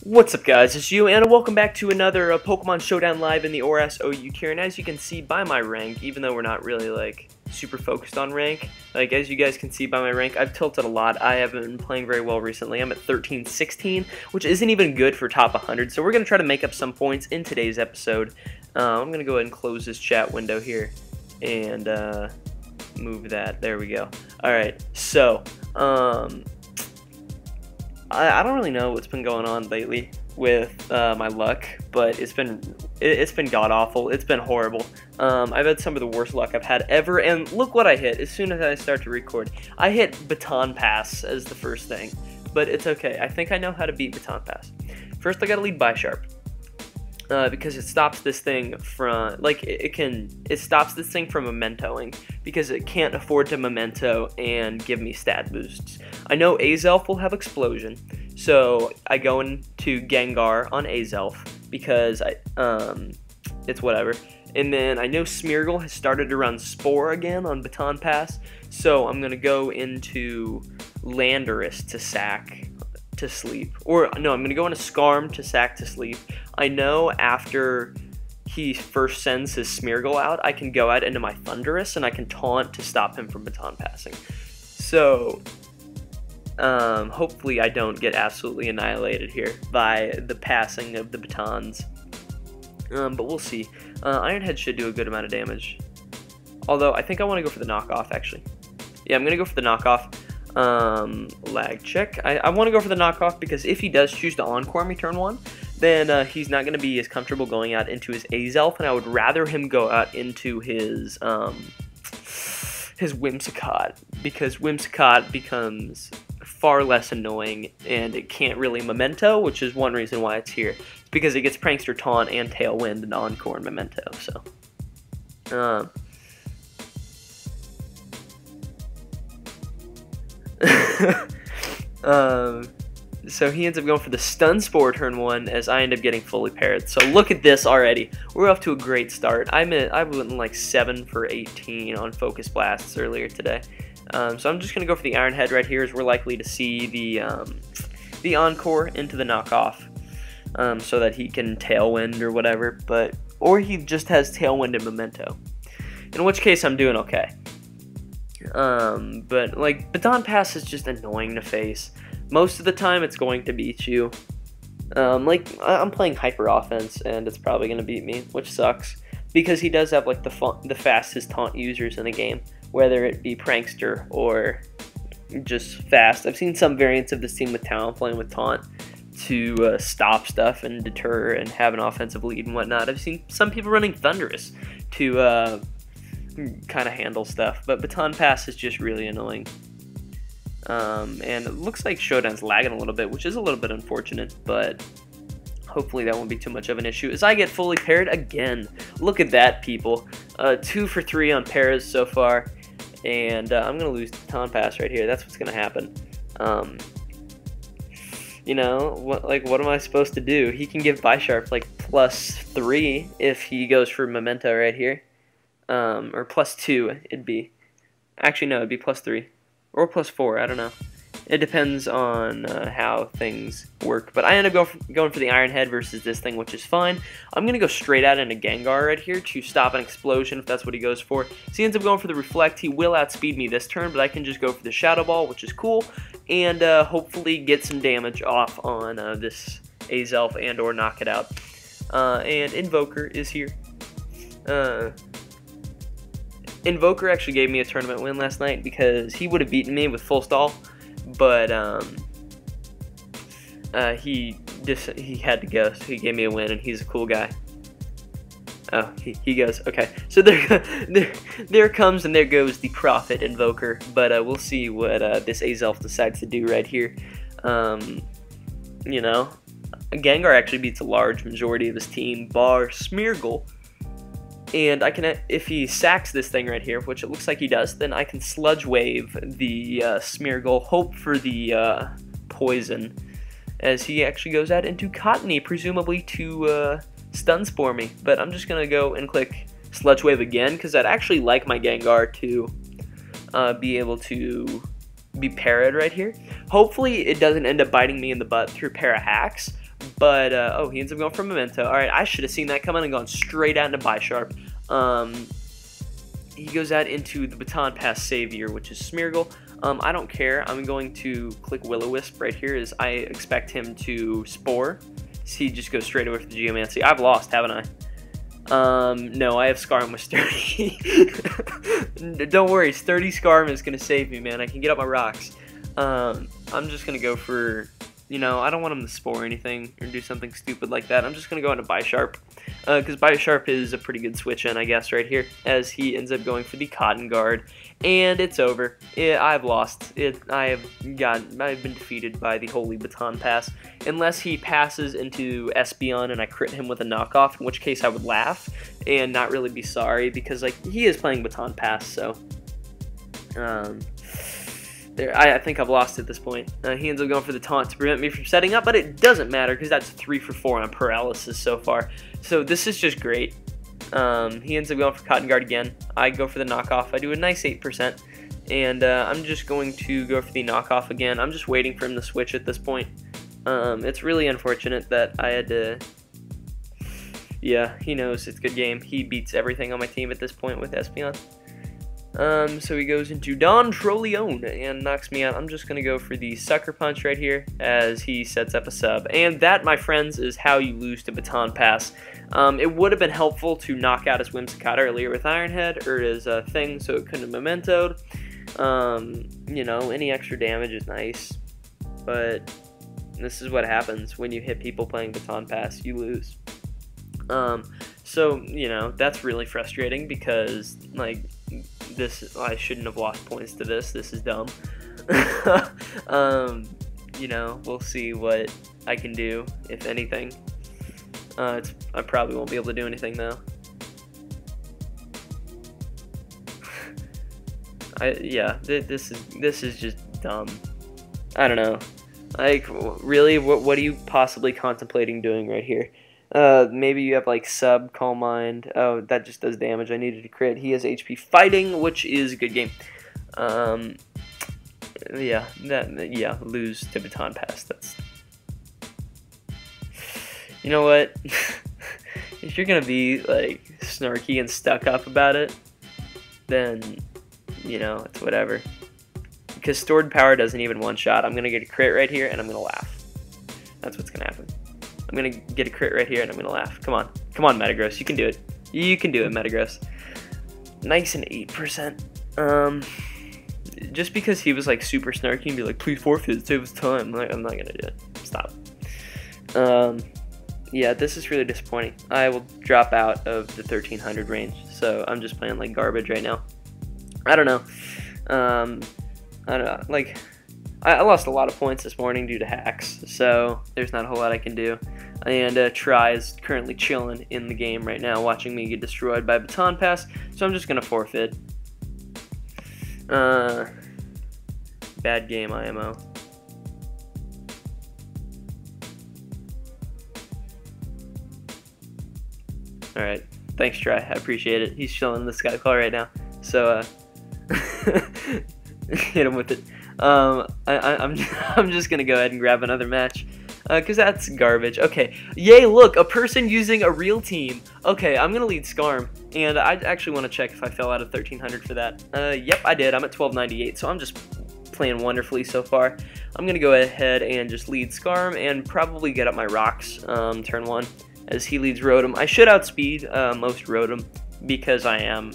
What's up, guys? It's you, and welcome back to another Pokemon Showdown live in the ORAS OU tier. And as you can see by my rank, even though we're not really like super focused on rank, like as you guys can see by my rank, I've tilted a lot. I haven't been playing very well recently. I'm at 13-16, which isn't even good for top 100. So we're gonna try to make up some points in today's episode. I'm gonna go ahead and close this chat window here and move that. There we go. All right. So I don't really know what's been going on lately with my luck, but it's been god awful. It's been horrible. I've had some of the worst luck I've had ever, and look what I hit as soon as I start to record. I hit Baton Pass as the first thing, but it's okay. I think I know how to beat Baton Pass. First, I gotta lead Bisharp. Because it stops this thing from, like, it stops this thing from mementoing, because it can't afford to memento and give me stat boosts. I know Azelf will have Explosion, so I go into Gengar on Azelf, because it's whatever. And then I know Smeargle has started to run Spore again on Baton Pass, so I'm going to go into Landorus to sack to sleep. Or, no, I'm going to go into Scarm to sack to sleep. I know after he first sends his Smeargle out, I can go out into my Thundurus and I can taunt to stop him from Baton Passing. So, hopefully I don't get absolutely annihilated here by the passing of the Batons. But we'll see. Iron Head should do a good amount of damage. Although, I think I want to go for the knockoff, actually. Yeah, I'm going to go for the knockoff. Lag check. I want to go for the knockoff because if he does choose to Encore me turn 1, then he's not going to be as comfortable going out into his Azelf, and I would rather him go out into his Whimsicott, because Whimsicott becomes far less annoying and it can't really memento, which is one reason why it's here. It's because it gets Prankster Taunt and Tailwind and Encore and memento, so so he ends up going for the Stun Spore turn 1 as I end up getting fully paired. So look at this already. We're off to a great start. I went like 7 for 18 on Focus Blasts earlier today. So I'm just going to go for the Iron Head right here, as we're likely to see the Encore into the knockoff, so that he can Tailwind or whatever, or he just has Tailwind and Memento, in which case I'm doing okay. But like Baton Pass is just annoying to face. Most of the time it's going to beat you. Like I'm playing Hyper Offense and it's probably going to beat me, which sucks, because he does have like the fastest taunt users in the game, whether it be Prankster or just fast. I've seen some variants of this team with Talon playing with taunt to stop stuff and deter and have an offensive lead and whatnot. I've seen some people running Thundurus to kind of handle stuff, but Baton Pass is just really annoying. And it looks like Showdown's lagging a little bit, which is a little bit unfortunate, but hopefully that won't be too much of an issue as I get fully paired again. Look at that, people. 2 for 3 on pairs so far, and I'm going to lose Baton Pass right here. That's what's going to happen. You know, what am I supposed to do? He can give Bisharp like +3 if he goes for Memento right here. Or +2 it'd be. Actually, no, it'd be +3. Or +4, I don't know. It depends on how things work. But I end up going for the Iron Head versus this thing, which is fine. I'm going to go straight out into Gengar right here to stop an Explosion if that's what he goes for. So he ends up going for the Reflect. He will outspeed me this turn, but I can just go for the Shadow Ball, which is cool. And hopefully get some damage off on this Azelf and or knock it out. And Invoker is here. Invoker actually gave me a tournament win last night because he would have beaten me with full stall, but he had to go, so he gave me a win, and he's a cool guy. Oh, he goes, okay. So there comes and there goes the Prophet Invoker, but we'll see what this Azelf decides to do right here. You know, Gengar actually beats a large majority of his team, bar Smeargle. And I can, if he sacks this thing right here, which it looks like he does, then I can Sludge Wave the Smeargle, hope for the poison, as he actually goes out into Cottony, presumably to Stun Spore me. But I'm just going to go and click Sludge Wave again, because I'd actually like my Gengar to be able to be parried right here. Hopefully it doesn't end up biting me in the butt through Para Hacks, But, oh, he ends up going for Memento. Alright, I should have seen that coming and gone straight out into Bisharp. He goes out into the Baton Pass Savior, which is Smeargle. I don't care. I'm going to click Will-O-Wisp right here, as I expect him to Spore. So he just goes straight over for the Geomancy. I've lost, haven't I? No, I have Scarm with Sturdy. Don't worry, Sturdy Scarm is going to save me, man. I can get up my rocks. I'm just going to go for, you know, I don't want him to Spore anything or do something stupid like that. I'm just going to go into Bisharp, because Bisharp is a pretty good switch in, I guess, right here, as he ends up going for the Cotton Guard. And it's over. I've lost. I've been defeated by the Holy Baton Pass. Unless he passes into Espeon and I crit him with a knockoff, in which case I would laugh and not really be sorry, because like he is playing Baton Pass, so I think I've lost at this point. He ends up going for the taunt to prevent me from setting up, but it doesn't matter because that's 3 for 4 on paralysis so far. So this is just great. He ends up going for Cotton Guard again. I go for the knockoff. I do a nice 8%. And I'm just going to go for the knockoff again. I'm just waiting for him to switch at this point. It's really unfortunate that I had to... Yeah, he knows it's a good game. He beats everything on my team at this point with Espeon. So he goes into Don Trolleone and knocks me out. I'm just going to go for the Sucker Punch right here as he sets up a sub. And that, my friends, is how you lose to Baton Pass. It would have been helpful to knock out his Whimsicott earlier with Iron Head, or his thing, so it couldn't have mementoed. You know, any extra damage is nice, but this is what happens when you hit people playing Baton Pass. You lose. So, you know, that's really frustrating because, like, I shouldn't have lost points to this. This is dumb. You know, we'll see what I can do, if anything. I probably won't be able to do anything, though. Yeah, this is just dumb. I don't know. Like, really, what are you possibly contemplating doing right here? Maybe you have like Sub, Calm Mind. Oh, that just does damage. I needed to crit. He has HP Fighting, which is a good game. Yeah, lose to Baton Pass. That's. You know what? If you're gonna be like snarky and stuck up about it, then you know it's whatever. Because Stored Power doesn't even one shot. I'm gonna get a crit right here, and I'm gonna laugh. That's what's gonna happen. I'm gonna get a crit right here, and I'm gonna laugh. Come on, come on, Metagross, you can do it. You can do it, Metagross. Nice and 8%. Just because he was like super snarky and be like, please forfeit, save us time. Like, I'm not gonna do it. Stop. Yeah, this is really disappointing. I will drop out of the 1300 range, so I'm just playing like garbage right now. I don't know. I don't know. Like, I lost a lot of points this morning due to hacks, so there's not a whole lot I can do. And Try is currently chilling in the game right now, watching me get destroyed by Baton Pass, so I'm just gonna forfeit. Bad game, IMO. Alright, thanks, Try. I appreciate it. He's chilling in the Sky Claw right now, so hit him with it. I'm just gonna go ahead and grab another match, because that's garbage. Okay, yay, look, a person using a real team. Okay, I'm gonna lead Scarm, and I actually want to check if I fell out of 1300 for that. Yep, I did. I'm at 1298, so I'm just playing wonderfully so far. I'm gonna go ahead and just lead Scarm and probably get up my rocks turn 1 as he leads Rotom. I should outspeed most Rotom because I am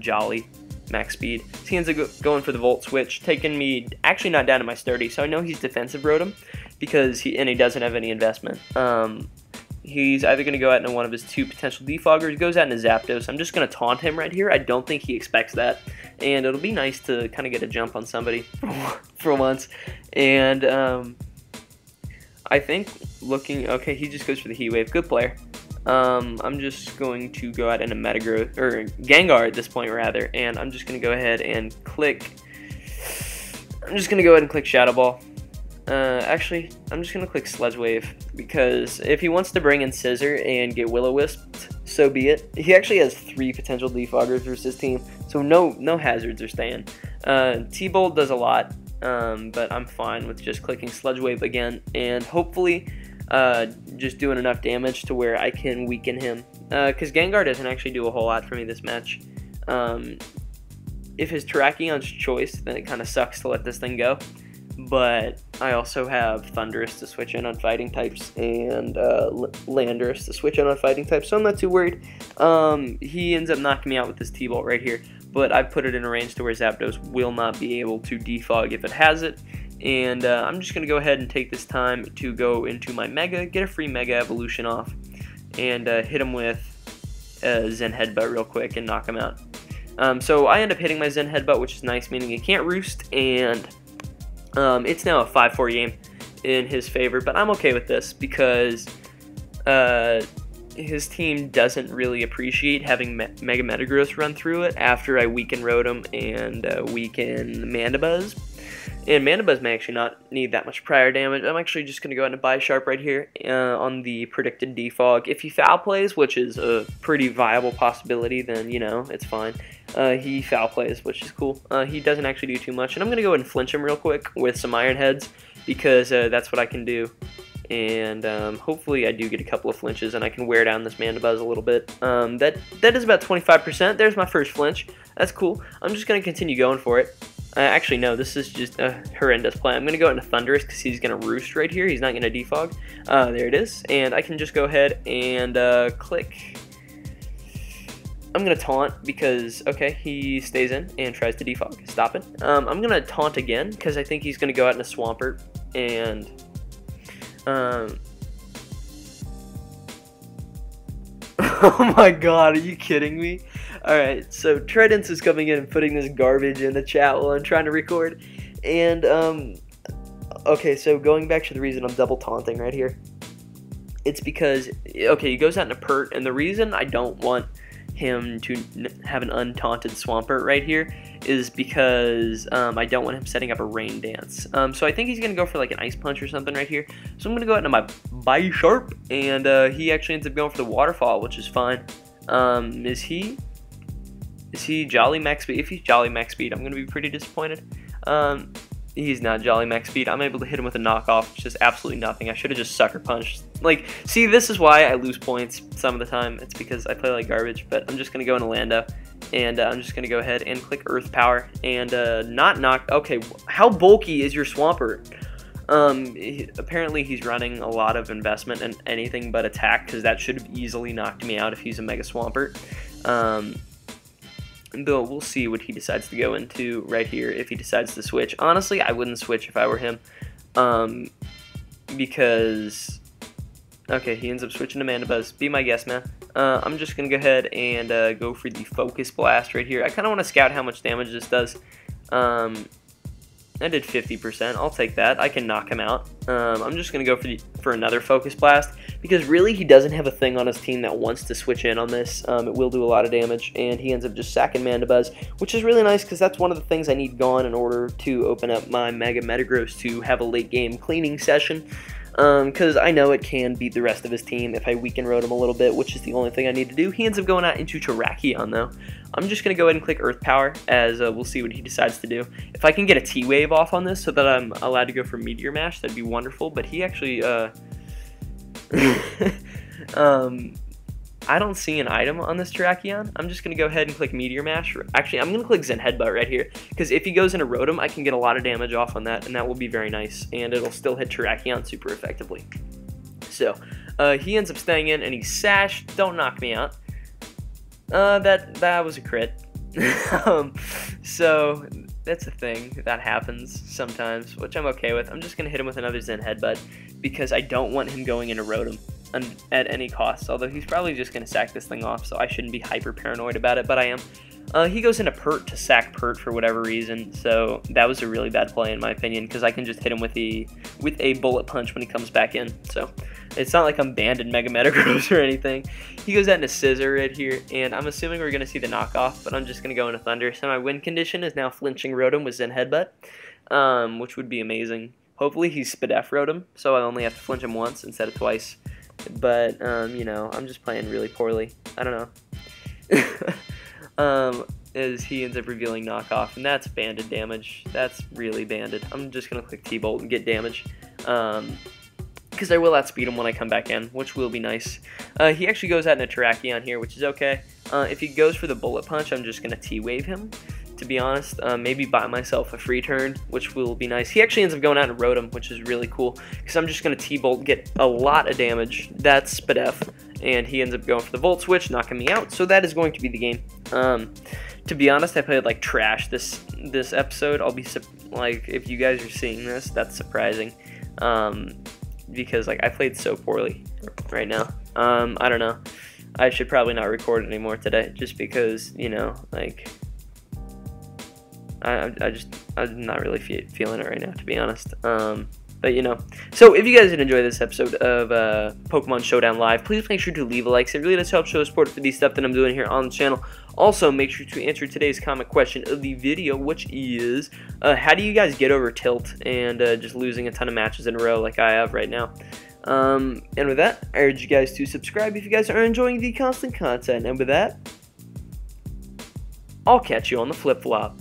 jolly. Max speed. So he ends up going for the Volt Switch, taking me actually not down to my Sturdy, so I know he's defensive Rotom because he doesn't have any investment. He's either going to go out into one of his 2 potential defoggers, goes out into Zapdos. I'm just going to taunt him right here. I don't think he expects that, and it'll be nice to kind of get a jump on somebody for once. And I think okay, he just goes for the Heat Wave. Good player. I'm just going to go out into Metagross, or Gengar at this point rather, and I'm just going to go ahead and click Shadow Ball. Actually, I'm just going to click Sludge Wave, because if he wants to bring in Scissor and get Will-O-Wisped, so be it. He actually has 3 potential defoggers versus his team, so no hazards are staying. T-Bolt does a lot, but I'm fine with just clicking Sludge Wave again, and hopefully just doing enough damage to where I can weaken him. Because Gengar doesn't actually do a whole lot for me this match. If his Terrakion's choice, then it kind of sucks to let this thing go. But I also have Thundurus to switch in on fighting types, and Landorus to switch in on fighting types, so I'm not too worried. He ends up knocking me out with this T-Bolt right here, but I've put it in a range to where Zapdos will not be able to defog if it has it. And I'm just going to go ahead and take this time to go into my Mega, get a free Mega Evolution off, and hit him with a Zen Headbutt real quick and knock him out. So I end up hitting my Zen Headbutt, which is nice, meaning he can't roost, and it's now a 5-4 game in his favor, but I'm okay with this because his team doesn't really appreciate having Mega Metagross run through it after I weaken Rotom and weaken Mandibuzz. And Mandibuzz may actually not need that much prior damage. I'm actually just going to go ahead and buy Sharp right here on the predicted defog. If he foul plays, which is a pretty viable possibility, then, you know, it's fine. He foul plays, which is cool. He doesn't actually do too much. And I'm going to go ahead and flinch him real quick with some Iron Heads because that's what I can do. And hopefully I do get a couple of flinches and I can wear down this Mandibuzz a little bit. That is about 25%. There's my first flinch. That's cool. I'm just going to continue going for it. Actually, no, this is just a horrendous play. I'm going to go into Thundurus because he's going to roost right here. He's not going to defog. There it is. And I can just go ahead and click. I'm going to taunt because, okay, he stays in and tries to defog. Stop it. I'm going to taunt again because I think he's going to go out in a Swampert. And oh my god, are you kidding me? Alright, so Tridence is coming in and putting this garbage in the chat while I'm trying to record. And, okay, so going back to the reason I'm double taunting right here. It's because, okay, he goes out in a Pert, and the reason I don't want him to have an untaunted Swampert right here is because I don't want him setting up a Rain Dance. So I think he's going to go for like an Ice Punch or something right here. So I'm going to go out into my Buy Sharp, and he actually ends up going for the Waterfall, which is fine. Is he Jolly Max Speed? If he's Jolly Max Speed, I'm going to be pretty disappointed. He's not Jolly Max Speed. I'm able to hit him with a knockoff, which is absolutely nothing. I should have just Sucker Punched. Like, see, this is why I lose points some of the time. It's because I play like garbage, but I'm just going to go into Lando, and I'm just going to go ahead and click Earth Power, and not knock. Okay, how bulky is your Swampert? Apparently he's running a lot of investment in anything but attack, because that should have easily knocked me out if he's a Mega Swampert. Though we'll see what he decides to go into right here if he decides to switch. Honestly, I wouldn't switch if I were him, because, okay, he ends up switching to Mandibuzz. Be my guest, man. I'm just going to go ahead and go for the Focus Blast right here. I kind of want to scout how much damage this does. I did 50%. I'll take that. I can knock him out. I'm just going to go for another Focus Blast because really he doesn't have a thing on his team that wants to switch in on this. It will do a lot of damage, and he ends up just sacking Mandibuzz, which is really nice because that's one of the things I need gone in order to open up my Mega Metagross to have a late game cleaning session. Because I know it can beat the rest of his team if I weaken Rotom a little bit, which is the only thing I need to do. He ends up going out into Terrakion, though. I'm just going to go ahead and click Earth Power, as we'll see what he decides to do. If I can get a T-Wave off on this so that I'm allowed to go for Meteor Mash, that'd be wonderful, but he actually, I don't see an item on this Terrakion. I'm just going to go ahead and click Meteor Mash. Actually, I'm going to click Zen Headbutt right here, because if he goes into Rotom, I can get a lot of damage off on that, and that will be very nice, and it'll still hit Terrakion super effectively. So, he ends up staying in, and he's sashed. Don't knock me out. That was a crit. So, that's a thing that happens sometimes, which I'm okay with. I'm just going to hit him with another Zen Headbutt, because I don't want him going into Rotom at any cost, although he's probably just going to sack this thing off, so I shouldn't be hyper paranoid about it, but I am. He goes into Pert to sack Pert for whatever reason, so that was a really bad play in my opinion, because I can just hit him with a Bullet Punch when he comes back in, so it's not like I'm banned in Mega Metagross or anything. He goes out into Scissor right here, and I'm assuming we're going to see the knockoff, but I'm just going to go into Thunder, so my win condition is now flinching Rotom with Zen Headbutt, which would be amazing. Hopefully he's Spadef Rotom, so I only have to flinch him once instead of twice. But, you know, I'm just playing really poorly. I don't know. As he ends up revealing knockoff, and that's banded damage. That's really banded. I'm just going to click T-Bolt and get damage. because I will outspeed him when I come back in, which will be nice. He actually goes out in a Terrakion here, which is okay. If he goes for the Bullet Punch, I'm just going to T-Wave him, to be honest. Maybe buy myself a free turn, which will be nice. He actually ends up going out and Rotom, which is really cool, because I'm just going to T-Bolt, get a lot of damage. That's Spadef, and he ends up going for the Volt Switch, knocking me out, so that is going to be the game. To be honest, I played like trash this episode. I'll be like, if you guys are seeing this, that's surprising, because like I played so poorly right now. I don't know. I should probably not record anymore today, just because, you know, like I'm not really feeling it right now, to be honest. But, you know, so if you guys did enjoy this episode of Pokemon Showdown Live, please make sure to leave a like. It really does help show support for the stuff that I'm doing here on the channel. Also, make sure to answer today's comment question of the video, which is, how do you guys get over Tilt and just losing a ton of matches in a row like I have right now? And with that, I urge you guys to subscribe if you guys are enjoying the constant content. And with that, I'll catch you on the flip-flop.